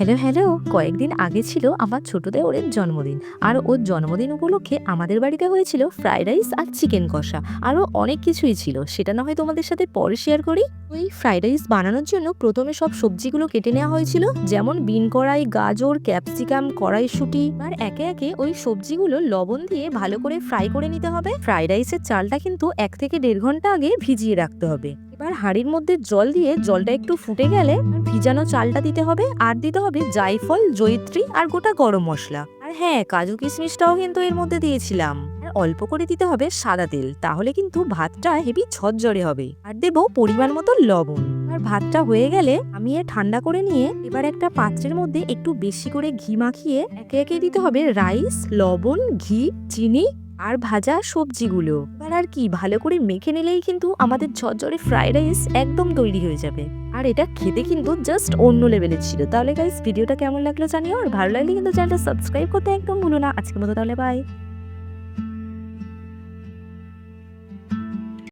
Hello hello. কয়েকদিন আগে ছিল আমার ছোট দেওরের জন্মদিন, আর ওর জন্মদিন উপলক্ষে আমাদের বাড়িতে হয়েছিল ফ্রাইড রাইস আর চিকেন কষা, আরও অনেক কিছুই ছিল। সেটা না হয় তোমাদের সাথে পরে শেয়ার করি। ওই ফ্রাইড রাইস বানানোর জন্য প্রথমে সব সবজিগুলো কেটে নেওয়া হয়েছিল, যেমন বিন কড়াই, গাজর, ক্যাপসিকাম, কড়াইশুঁটি। আর একে একে ওই সবজিগুলো লবণ দিয়ে ভালো করে ফ্রাই করে নিতে হবে। ফ্রাইড রাইসের চালটা কিন্তু 1 থেকে 1.5 ঘন্টা আগে ভিজিয়ে রাখতে হবে। এবার হাঁড়ির মধ্যে জল দিয়ে জলটা একটু ফুটে গেলে ভিজানো চালটা দিতে হবে, আর দিতে হবে জায়ফল, জয়িত্রী আর গোটা গরম মশলা। আর হ্যাঁ, কাজু কিশমিশটাও কিন্তু এর মধ্যে দিয়েছিলাম। আর অল্প করে দিতে হবে সাদা তেল, তাহলে কিন্তু ভাতটা হেভি ঝরঝরে হবে। আর দেবো পরিমাণ মতো লবণ। আর ভাতটা হয়ে গেলে আমি ঠান্ডা করে নিয়ে এবার একটা পাত্রের মধ্যে একটু বেশি করে ঘি মাখিয়ে একে একে দিতে হবে রাইস, লবণ, ঘি, চিনি আর ভাজা সবজিগুলো। এবার আর কি, ভালো করে মেখে নিলেই কিন্তু আমাদের ঝরঝরে ফ্রাইড রাইস একদম তৈরি হয়ে যাবে। আর এটা খেতে কিন্তু জাস্ট অন্য লেভেলের ছিল। তাহলে গাইস, ভিডিওটা কেমন লাগলো জানিও, আর ভালো লাগলে কিন্তু চ্যানেলটা সাবস্ক্রাইব করতে একদম ভুলো না। আজকের মতো তাহলে বাই।